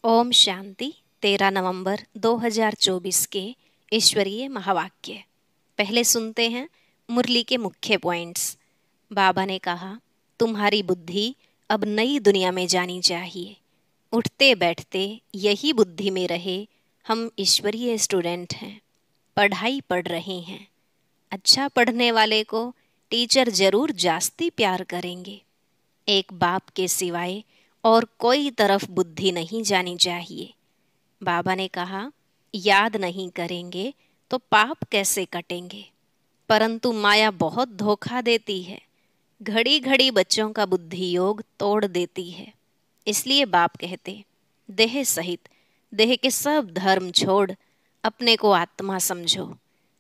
ओम शांति। 13 नवंबर 2024 के ईश्वरीय महावाक्य। पहले सुनते हैं मुरली के मुख्य पॉइंट्स। बाबा ने कहा, तुम्हारी बुद्धि अब नई दुनिया में जानी चाहिए। उठते बैठते यही बुद्धि में रहे, हम ईश्वरीय स्टूडेंट हैं, पढ़ाई पढ़ रहे हैं। अच्छा पढ़ने वाले को टीचर जरूर जास्ती प्यार करेंगे। एक बाप के सिवाय और कोई तरफ बुद्धि नहीं जानी चाहिए। बाबा ने कहा, याद नहीं करेंगे तो पाप कैसे कटेंगे। परंतु माया बहुत धोखा देती है, घड़ी घड़ी बच्चों का बुद्धि योग तोड़ देती है। इसलिए बाप कहते, देह सहित देह के सब धर्म छोड़ अपने को आत्मा समझो,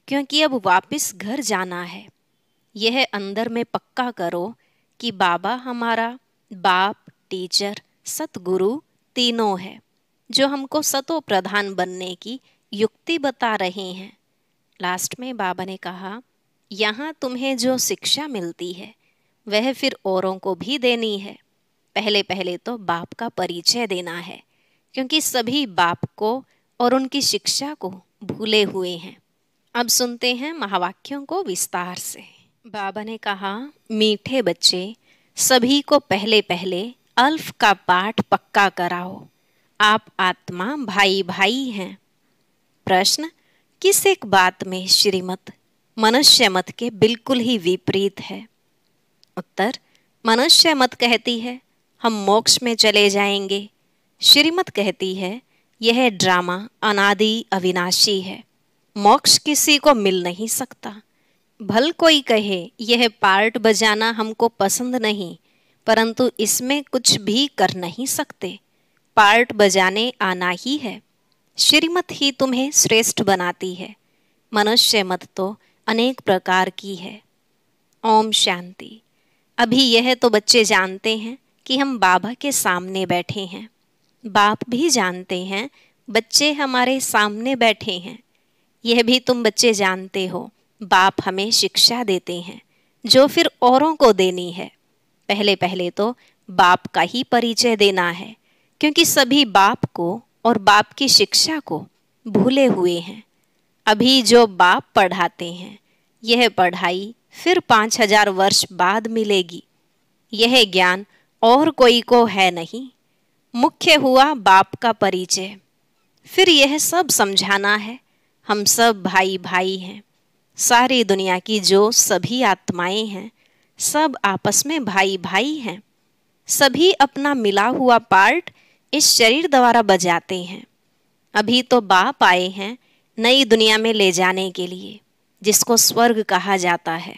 क्योंकि अब वापस घर जाना है। यह अंदर में पक्का करो कि बाबा हमारा बाप, टीचर, सतगुरु तीनों है, जो हमको सतो प्रधान बनने की युक्ति बता रहे हैं। लास्ट में बाबा ने कहा, यहाँ तुम्हें जो शिक्षा मिलती है वह फिर औरों को भी देनी है। पहले पहले तो बाप का परिचय देना है, क्योंकि सभी बाप को और उनकी शिक्षा को भूले हुए हैं। अब सुनते हैं महावाक्यों को विस्तार से। बाबा ने कहा, मीठे बच्चे, सभी को पहले पहले अल्फ का पाठ पक्का कराओ। आप आत्मा भाई भाई हैं। प्रश्न, किस एक बात में श्रीमत मनुष्य मत के बिल्कुल ही विपरीत है? उत्तर, मनुष्य मत कहती है हम मोक्ष में चले जाएंगे। श्रीमत कहती है यह ड्रामा अनादि अविनाशी है, मोक्ष किसी को मिल नहीं सकता। भल कोई कहे यह पार्ट बजाना हमको पसंद नहीं, परंतु इसमें कुछ भी कर नहीं सकते। पार्ट बजाने आना ही है। श्रीमत ही तुम्हें श्रेष्ठ बनाती है। मनुष्य मत तो अनेक प्रकार की है। ओम शांति। अभी यह तो बच्चे जानते हैं कि हम बाबा के सामने बैठे हैं। बाप भी जानते हैं बच्चे हमारे सामने बैठे हैं। यह भी तुम बच्चे जानते हो, बाप हमें शिक्षा देते हैं जो फिर औरों को देनी है। पहले पहले तो बाप का ही परिचय देना है, क्योंकि सभी बाप को और बाप की शिक्षा को भूले हुए हैं। अभी जो बाप पढ़ाते हैं यह पढ़ाई फिर 5000 वर्ष बाद मिलेगी। यह ज्ञान और कोई को है नहीं। मुख्य हुआ बाप का परिचय। फिर यह सब समझाना है हम सब भाई भाई हैं। सारी दुनिया की जो सभी आत्माएं हैं सब आपस में भाई भाई हैं। सभी अपना मिला हुआ पार्ट इस शरीर द्वारा बजाते हैं। अभी तो बाप आए हैं नई दुनिया में ले जाने के लिए, जिसको स्वर्ग कहा जाता है।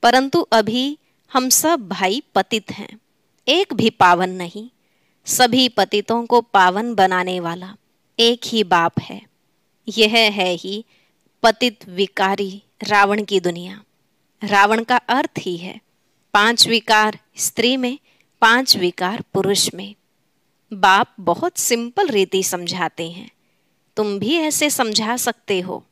परंतु अभी हम सब भाई पतित हैं, एक भी पावन नहीं। सभी पतितों को पावन बनाने वाला एक ही बाप है। यह है ही पतित विकारी रावण की दुनिया। रावण का अर्थ ही है 5 विकार स्त्री में, 5 विकार पुरुष में। बाप बहुत सिंपल रीति समझाते हैं, तुम भी ऐसे समझा सकते हो।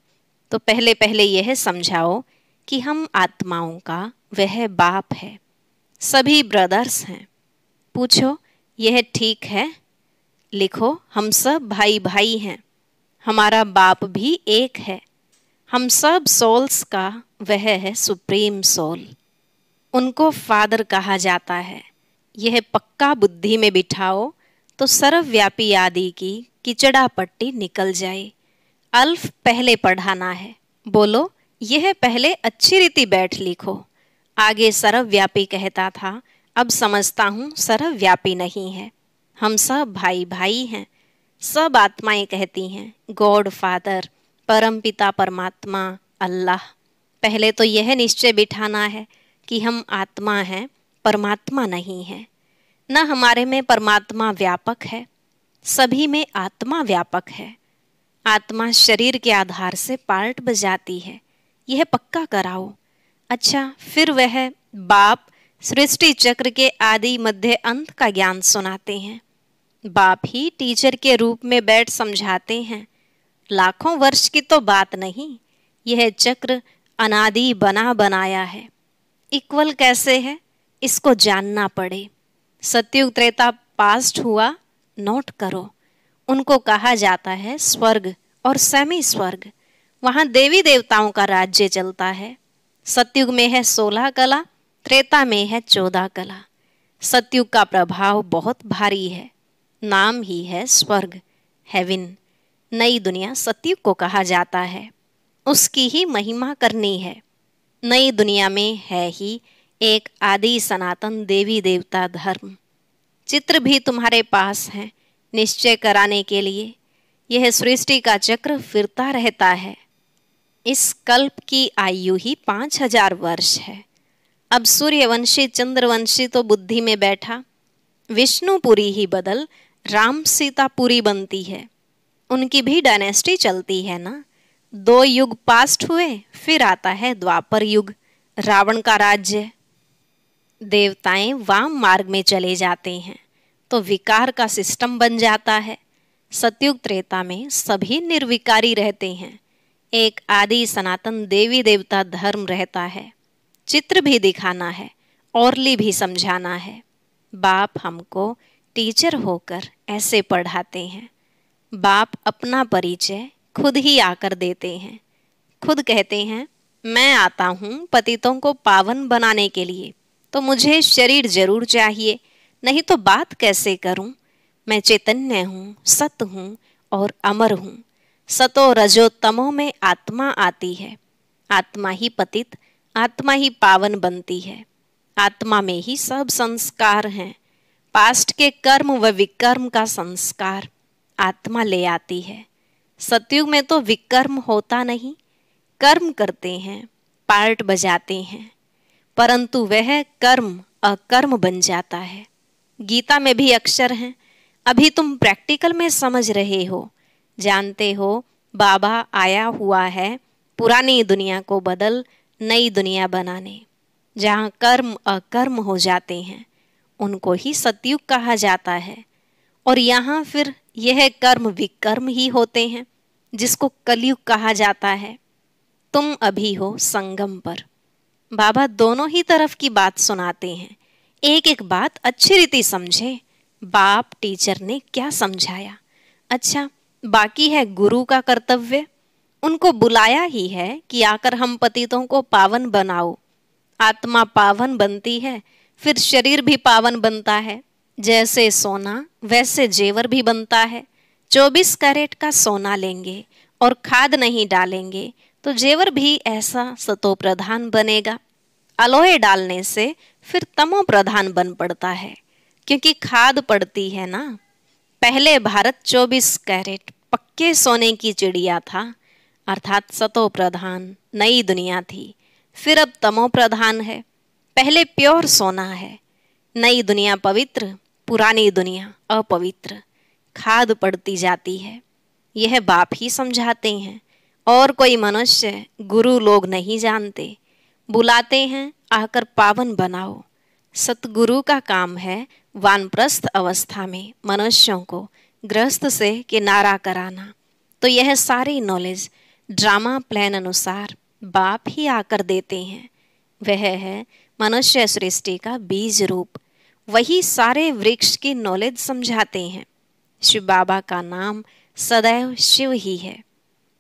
तो पहले पहले यह समझाओ कि हम आत्माओं का वह बाप है, सभी ब्रदर्स हैं। पूछो यह ठीक है? लिखो हम सब भाई भाई हैं, हमारा बाप भी एक है। हम सब सोल्स का वह है सुप्रीम सोल, उनको फादर कहा जाता है। यह पक्का बुद्धि में बिठाओ तो सर्वव्यापी आदि की किचड़ा पट्टी निकल जाए। अल्फ पहले पढ़ाना है। बोलो यह पहले अच्छी रीति बैठ लिखो। आगे सर्वव्यापी कहता था, अब समझता हूँ सर्वव्यापी नहीं है। हम सब भाई भाई हैं। सब आत्माएं कहती हैं गॉड फादर, परम पिता परमात्मा, अल्लाह। पहले तो यह निश्चय बिठाना है कि हम आत्मा हैं, परमात्मा नहीं है। न हमारे में परमात्मा व्यापक है, सभी में आत्मा व्यापक है। आत्मा शरीर के आधार से पार्ट बजाती है, यह पक्का कराओ। अच्छा, फिर वह बाप सृष्टि चक्र के आदि मध्य अंत का ज्ञान सुनाते हैं। बाप ही टीचर के रूप में बैठ समझाते हैं। लाखों वर्ष की तो बात नहीं, यह चक्र अनादि बना बनाया है। इक्वल कैसे है इसको जानना पड़े। सतयुग त्रेता पास्ट हुआ, नोट करो। उनको कहा जाता है स्वर्ग और सेमी स्वर्ग। वहां देवी देवताओं का राज्य चलता है। सतयुग में है 16 कला, त्रेता में है 14 कला। सतयुग का प्रभाव बहुत भारी है, नाम ही है स्वर्ग, हेवन। नई दुनिया सतयुग को कहा जाता है, उसकी ही महिमा करनी है। नई दुनिया में है ही एक आदि सनातन देवी देवता धर्म। चित्र भी तुम्हारे पास है निश्चय कराने के लिए। यह सृष्टि का चक्र फिरता रहता है। इस कल्प की आयु ही 5000 वर्ष है। अब सूर्यवंशी चंद्रवंशी तो बुद्धि में बैठा, विष्णुपुरी ही बदल राम सीतापुरी बनती है। उनकी भी डायनेस्टी चलती है ना। 2 युग पास्ट हुए, फिर आता है द्वापर युग, रावण का राज्य। देवताएं वाम मार्ग में चले जाते हैं तो विकार का सिस्टम बन जाता है। सतयुग त्रेता में सभी निर्विकारी रहते हैं, एक आदि सनातन देवी देवता धर्म रहता है। चित्र भी दिखाना है, औरली भी समझाना है। बाप हमको टीचर होकर ऐसे पढ़ाते हैं। बाप अपना परिचय खुद ही आकर देते हैं। खुद कहते हैं, मैं आता हूँ पतितों को पावन बनाने के लिए, तो मुझे शरीर जरूर चाहिए, नहीं तो बात कैसे करूं। मैं चैतन्य हूँ, सत हूँ और अमर हूँ। सतो रजो तमो में आत्मा आती है। आत्मा ही पतित, आत्मा ही पावन बनती है। आत्मा में ही सब संस्कार हैं। पास्ट के कर्म व विकर्म का संस्कार आत्मा ले आती है। सतयुग में तो विकर्म होता नहीं, कर्म करते हैं, पार्ट बजाते हैं, परंतु वह कर्म अकर्म बन जाता है। गीता में भी अक्षर हैं, अभी तुम प्रैक्टिकल में समझ रहे हो। जानते हो बाबा आया हुआ है पुरानी दुनिया को बदल नई दुनिया बनाने। जहाँ कर्म अकर्म हो जाते हैं उनको ही सतयुग कहा जाता है, और यहाँ फिर यह कर्म विकर्म ही होते हैं जिसको कलयुग कहा जाता है। तुम अभी हो संगम पर। बाबा दोनों ही तरफ की बात सुनाते हैं। एक एक बात अच्छी रीति समझे। बाप टीचर ने क्या समझाया। अच्छा, बाकी है गुरु का कर्तव्य। उनको बुलाया ही है कि आकर हम पतितों को पावन बनाओ। आत्मा पावन बनती है, फिर शरीर भी पावन बनता है। जैसे सोना वैसे जेवर भी बनता है। 24 कैरेट का सोना लेंगे और खाद नहीं डालेंगे तो जेवर भी ऐसा सतो प्रधान बनेगा। अलोए डालने से फिर तमो प्रधान बन पड़ता है, क्योंकि खाद पड़ती है ना। पहले भारत 24 कैरेट पक्के सोने की चिड़िया था, अर्थात सतो प्रधान नई दुनिया थी। फिर अब तमो प्रधान है। पहले प्योर सोना है, नई दुनिया पवित्र, पुरानी दुनिया अपवित्र। खाद पड़ती जाती है। यह बाप ही समझाते हैं, और कोई मनुष्य गुरु लोग नहीं जानते। बुलाते हैं आकर पावन बनाओ। सतगुरु का काम है वानप्रस्थ अवस्था में मनुष्यों को ग्रस्त से किनारा कराना। तो यह सारी नॉलेज ड्रामा प्लान अनुसार बाप ही आकर देते हैं। वह है मनुष्य सृष्टि का बीज रूप। वही सारे वृक्ष की नॉलेज समझाते हैं। शिव बाबा का नाम सदैव शिव ही है।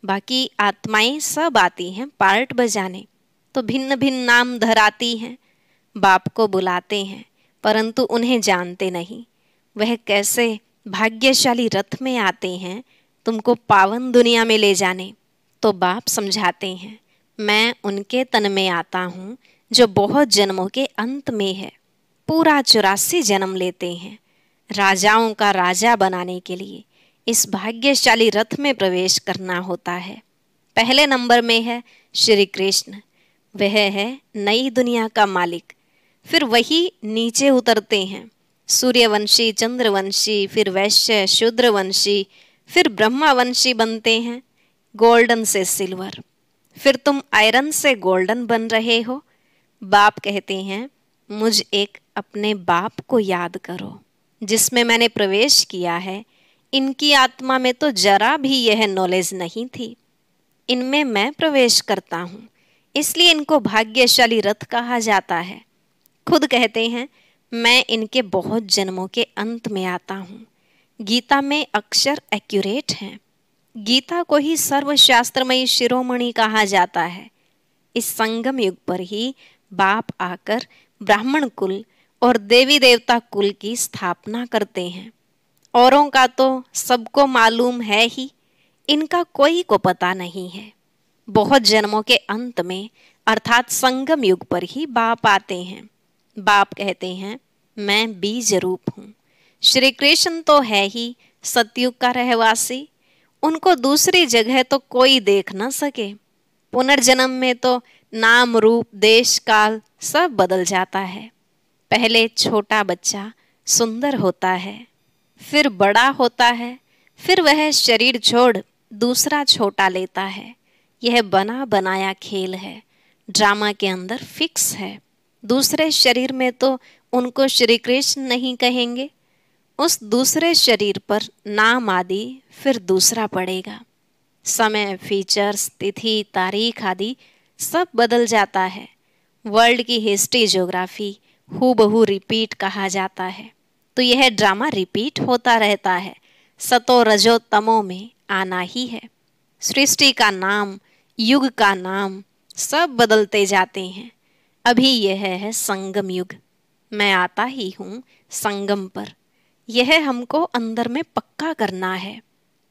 बाकी आत्माएं सब आती हैं पार्ट बजाने, तो भिन्न भिन्न नाम धराती हैं। बाप को बुलाते हैं, परंतु उन्हें जानते नहीं। वह कैसे भाग्यशाली रथ में आते हैं तुमको पावन दुनिया में ले जाने। तो बाप समझाते हैं, मैं उनके तन में आता हूँ जो बहुत जन्मों के अंत में है। पूरा 84 जन्म लेते हैं राजाओं का राजा बनाने के लिए। इस भाग्यशाली रथ में प्रवेश करना होता है। पहले नंबर में है श्री कृष्ण, वह है नई दुनिया का मालिक। फिर वही नीचे उतरते हैं, सूर्यवंशी चंद्रवंशी, फिर वैश्य शूद्रवंशी, फिर ब्रह्मावंशी बनते हैं, गोल्डन से सिल्वर। फिर तुम आयरन से गोल्डन बन रहे हो। बाप कहते हैं, मुझ एक अपने बाप को याद करो जिसमें मैंने प्रवेश किया है। इनकी आत्मा में तो जरा भी यह नॉलेज नहीं थी, इनमें मैं प्रवेश करता हूँ, इसलिए इनको भाग्यशाली रथ कहा जाता है। खुद कहते हैं, मैं इनके बहुत जन्मों के अंत में आता हूँ। गीता में अक्षर एक्यूरेट हैं। गीता को ही सर्वशास्त्रमयी शिरोमणि कहा जाता है। इस संगम युग पर ही बाप आकर ब्राह्मण कुल और देवी देवता कुल की स्थापना करते हैं। औरों का तो सबको मालूम है ही, इनका कोई को पता नहीं है। बहुत जन्मों के अंत में अर्थात संगम युग पर ही बाप आते हैं। बाप कहते हैं, मैं बीज रूप हूँ। श्री कृष्ण तो है ही सतयुग का रहवासी, उनको दूसरी जगह तो कोई देख न सके। पुनर्जन्म में तो नाम रूप देश काल सब बदल जाता है। पहले छोटा बच्चा सुंदर होता है, फिर बड़ा होता है, फिर वह शरीर छोड़ दूसरा छोटा लेता है। यह बना बनाया खेल है, ड्रामा के अंदर फिक्स है। दूसरे शरीर में तो उनको श्री कृष्ण नहीं कहेंगे। उस दूसरे शरीर पर नाम आदि फिर दूसरा पड़ेगा। समय, फीचर्स, तिथि, तारीख आदि सब बदल जाता है। वर्ल्ड की हिस्ट्री, ज्योग्राफी हूबहू रिपीट कहा जाता है। तो यह ड्रामा रिपीट होता रहता है। सतो रजो तमो में आना ही है। सृष्टि का नाम, युग का नाम सब बदलते जाते हैं। अभी यह है संगम युग। मैं आता ही हूँ संगम पर। यह हमको अंदर में पक्का करना है।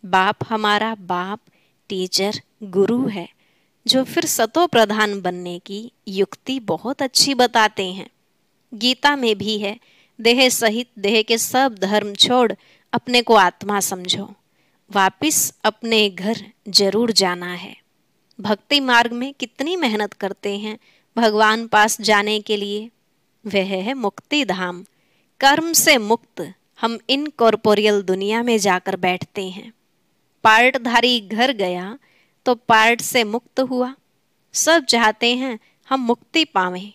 बाप हमारा बाप, टीचर, गुरु है, जो फिर सतो प्रधान बनने की युक्ति बहुत अच्छी बताते हैं। गीता में भी है, देह सहित देह के सब धर्म छोड़ अपने को आत्मा समझो, वापिस अपने घर जरूर जाना है। भक्ति मार्ग में कितनी मेहनत करते हैं भगवान पास जाने के लिए। वह है मुक्ति धाम। कर्म से मुक्त हम इनकॉर्पोरियल दुनिया में जाकर बैठते हैं। पार्टधारी घर गया तो पार्ट से मुक्त हुआ। सब चाहते हैं हम मुक्ति पावें,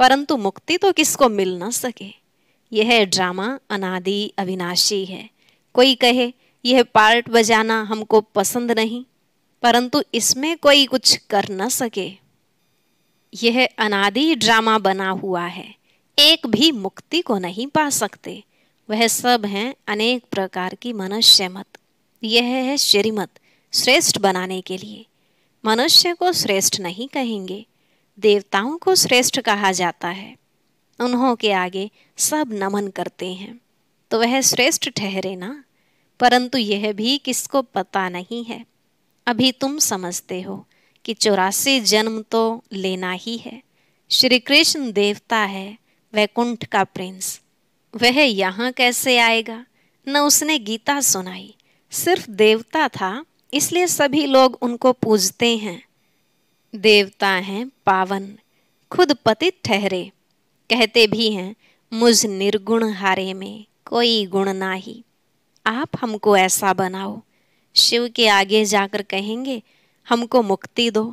परंतु मुक्ति तो किसको मिल न सके। यह ड्रामा अनादि अविनाशी है। कोई कहे यह पार्ट बजाना हमको पसंद नहीं, परंतु इसमें कोई कुछ कर न सके। यह अनादि ड्रामा बना हुआ है। एक भी मुक्ति को नहीं पा सकते। वह सब हैं अनेक प्रकार की मनुष्य मत। यह है श्रीमत, श्रेष्ठ बनाने के लिए। मनुष्य को श्रेष्ठ नहीं कहेंगे, देवताओं को श्रेष्ठ कहा जाता है। उन्हों के आगे सब नमन करते हैं, तो वह श्रेष्ठ ठहरे ना। परंतु यह भी किसको पता नहीं है। अभी तुम समझते हो कि 84 जन्म तो लेना ही है। श्री कृष्ण देवता है, वैकुंठ का प्रिंस। वह यहाँ कैसे आएगा? न उसने गीता सुनाई, सिर्फ देवता था, इसलिए सभी लोग उनको पूजते हैं। देवता हैं पावन, खुद पतित ठहरे। कहते भी हैं, मुझ निर्गुण हारे में कोई गुण नाही। आप हमको ऐसा बनाओ। शिव के आगे जाकर कहेंगे हमको मुक्ति दो।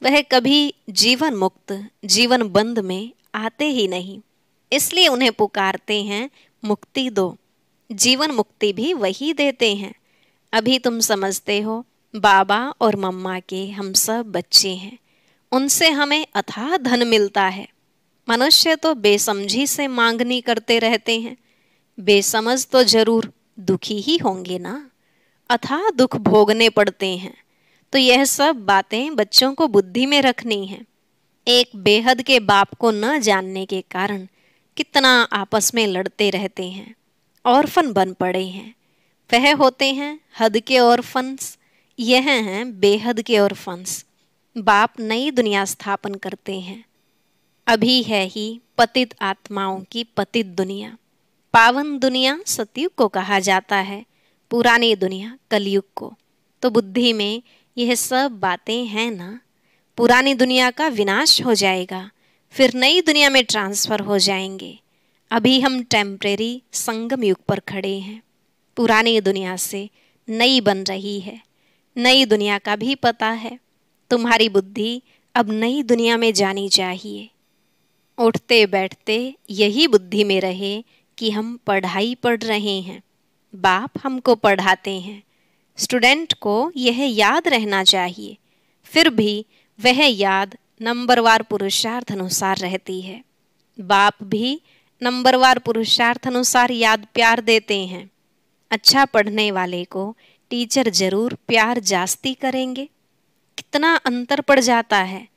वह कभी जीवन मुक्त, जीवन बंद में आते ही नहीं, इसलिए उन्हें पुकारते हैं मुक्ति दो। जीवन मुक्ति भी वही देते हैं। अभी तुम समझते हो बाबा और मम्मा के हम सब बच्चे हैं, उनसे हमें अथाह धन मिलता है। मनुष्य तो बेसमझी से मांगनी करते रहते हैं। बेसमझ तो जरूर दुखी ही होंगे ना। अथाह दुख भोगने पड़ते हैं। तो यह सब बातें बच्चों को बुद्धि में रखनी है। एक बेहद के बाप को न जानने के कारण कितना आपस में लड़ते रहते हैं, ऑर्फन बन पड़े हैं। वह होते हैं हद के ऑर्फन्स, यह हैं बेहद के ऑर्फन्स। बाप नई दुनिया स्थापन करते हैं। अभी है ही पतित आत्माओं की पतित दुनिया। पावन दुनिया सतयुग को कहा जाता है, पुरानी दुनिया कलयुग को। तो बुद्धि में यह सब बातें हैं ना। पुरानी दुनिया का विनाश हो जाएगा, फिर नई दुनिया में ट्रांसफर हो जाएंगे। अभी हम टेम्परेरी संगम युग पर खड़े हैं। पुरानी दुनिया से नई बन रही है। नई दुनिया का भी पता है। तुम्हारी बुद्धि अब नई दुनिया में जानी चाहिए। उठते बैठते यही बुद्धि में रहे कि हम पढ़ाई पढ़ रहे हैं, बाप हमको पढ़ाते हैं। स्टूडेंट को यह याद रहना चाहिए। फिर भी वह याद नंबरवार पुरुषार्थ अनुसार रहती है। बाप भी नंबरवार पुरुषार्थ अनुसार याद प्यार देते हैं। अच्छा पढ़ने वाले को टीचर जरूर प्यार जास्ती करेंगे। कितना अंतर पड़ जाता है।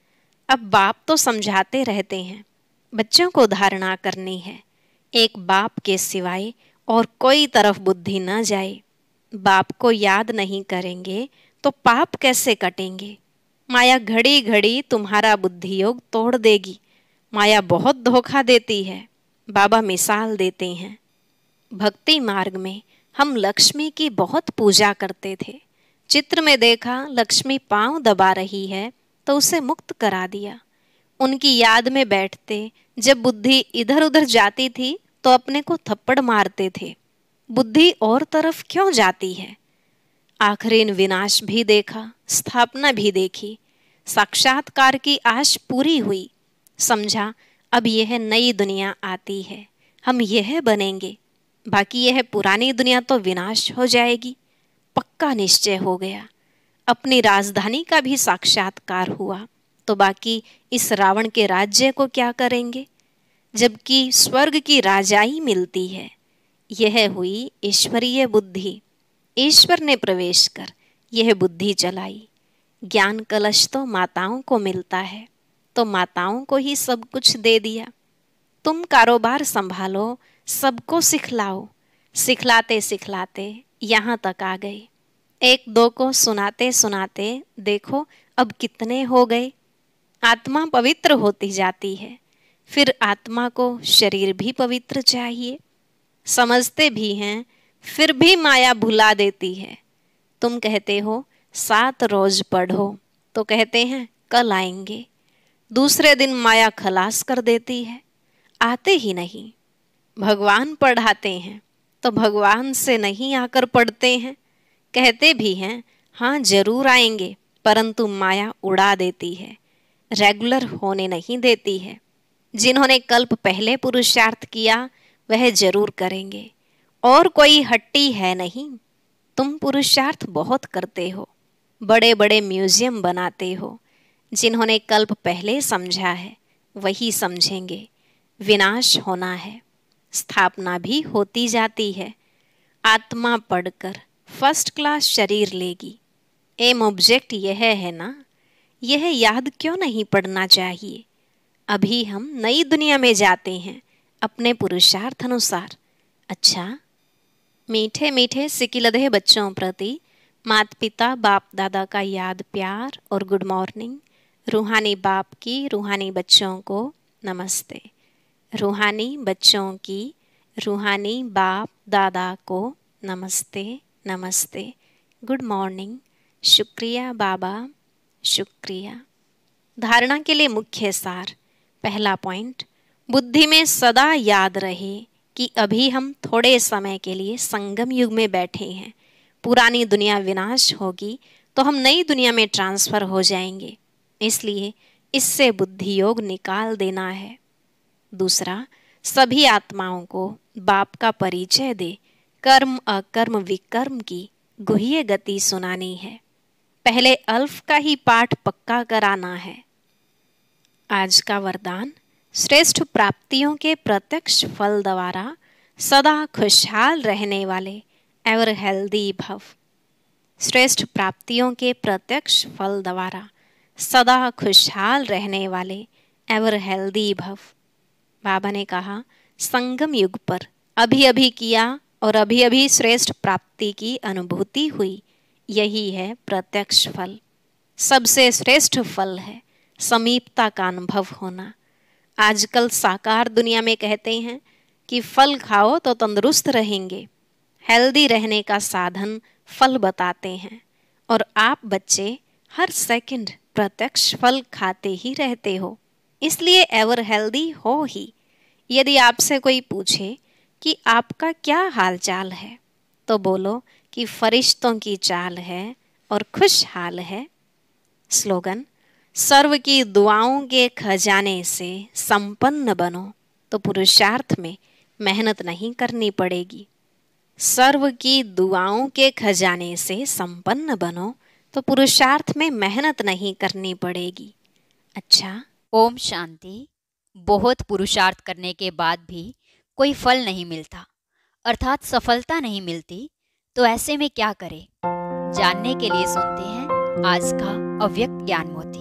अब बाप तो समझाते रहते हैं, बच्चों को धारणा करनी है, एक बाप के सिवाय और कोई तरफ बुद्धि न जाए। बाप को याद नहीं करेंगे तो पाप कैसे कटेंगे। माया घड़ी घड़ी तुम्हारा बुद्धि योग तोड़ देगी। माया बहुत धोखा देती है। बाबा मिसाल देते हैं, भक्ति मार्ग में हम लक्ष्मी की बहुत पूजा करते थे। चित्र में देखा लक्ष्मी पांव दबा रही है तो उसे मुक्त करा दिया। उनकी याद में बैठते जब बुद्धि इधर उधर जाती थी तो अपने को थप्पड़ मारते थे। बुद्धि और तरफ क्यों जाती है। आखिर विनाश भी देखा, स्थापना भी देखी। साक्षात्कार की आश पूरी हुई। समझा अब यह नई दुनिया आती है, हम यह बनेंगे, बाकी यह पुरानी दुनिया तो विनाश हो जाएगी। पक्का निश्चय हो गया। अपनी राजधानी का भी साक्षात्कार हुआ तो बाकी इस रावण के राज्य को क्या करेंगे, जबकि स्वर्ग की राजाई मिलती है। यह हुई ईश्वरीय बुद्धि। ईश्वर ने प्रवेश कर यह बुद्धि चलाई। ज्ञान कलश तो माताओं को मिलता है, तो माताओं को ही सब कुछ दे दिया। तुम कारोबार संभालो, सबको सिखलाओ। सिखलाते सिखलाते यहाँ तक आ गए। एक दो को सुनाते सुनाते देखो अब कितने हो गए। आत्मा पवित्र होती जाती है, फिर आत्मा को शरीर भी पवित्र चाहिए। समझते भी हैं, फिर भी माया भुला देती है। तुम कहते हो 7 रोज पढ़ो, तो कहते हैं कल आएंगे। दूसरे दिन माया खलास कर देती है, आते ही नहीं। भगवान पढ़ाते हैं तो भगवान से नहीं आकर पढ़ते हैं। कहते भी हैं हाँ जरूर आएंगे, परंतु माया उड़ा देती है, रेगुलर होने नहीं देती है। जिन्होंने कल्प पहले पुरुषार्थ किया वह जरूर करेंगे, और कोई हट्टी है नहीं। तुम पुरुषार्थ बहुत करते हो, बड़े बड़े म्यूजियम बनाते हो। जिन्होंने कल्प पहले समझा है वही समझेंगे। विनाश होना है, स्थापना भी होती जाती है। आत्मा पढ़कर फर्स्ट क्लास शरीर लेगी। एम ऑब्जेक्ट यह है ना, यह याद क्यों नहीं पड़ना चाहिए। अभी हम नई दुनिया में जाते हैं अपने पुरुषार्थ अनुसार। अच्छा, मीठे मीठे सिकिलधे बच्चों प्रति माता पिता बाप दादा का याद प्यार और गुड मॉर्निंग। रूहानी बाप की रूहानी बच्चों को नमस्ते। रूहानी बच्चों की रूहानी बाप दादा को नमस्ते नमस्ते, गुड मॉर्निंग। शुक्रिया बाबा, शुक्रिया। धारणा के लिए मुख्य सार। पहला पॉइंट, बुद्धि में सदा याद रहे कि अभी हम थोड़े समय के लिए संगम युग में बैठे हैं। पुरानी दुनिया विनाश होगी तो हम नई दुनिया में ट्रांसफर हो जाएंगे, इसलिए इससे बुद्धि योग निकाल देना है। दूसरा, सभी आत्माओं को बाप का परिचय दे कर्म अकर्म विकर्म की गुह्य गति सुनानी है। पहले अल्फ का ही पाठ पक्का कराना है। आज का वरदान, श्रेष्ठ प्राप्तियों के प्रत्यक्ष फल द्वारा सदा खुशहाल रहने वाले एवर हेल्दी भव। श्रेष्ठ प्राप्तियों के प्रत्यक्ष फल द्वारा सदा खुशहाल रहने वाले एवर हेल्दी भव। बाबा ने कहा संगम युग पर अभी अभी किया और अभी अभी श्रेष्ठ प्राप्ति की अनुभूति हुई, यही है प्रत्यक्ष फल। सबसे श्रेष्ठ फल है समीपता का अनुभव होना। आजकल साकार दुनिया में कहते हैं कि फल खाओ तो तंदुरुस्त रहेंगे। हेल्दी रहने का साधन फल बताते हैं, और आप बच्चे हर सेकंड प्रत्यक्ष फल खाते ही रहते हो, इसलिए एवर हेल्दी हो ही। यदि आपसे कोई पूछे कि आपका क्या हाल चाल है, तो बोलो कि फरिश्तों की चाल है और खुशहाल है। स्लोगन, सर्व की दुआओं के खजाने से संपन्न बनो तो पुरुषार्थ में मेहनत नहीं करनी पड़ेगी। सर्व की दुआओं के खजाने से संपन्न बनो तो पुरुषार्थ में मेहनत नहीं करनी पड़ेगी। अच्छा, ओम शांति। बहुत पुरुषार्थ करने के बाद भी कोई फल नहीं मिलता, अर्थात सफलता नहीं मिलती, तो ऐसे में क्या करें? जानने के लिए सुनते हैं आज का अव्यक्त ज्ञान मोती।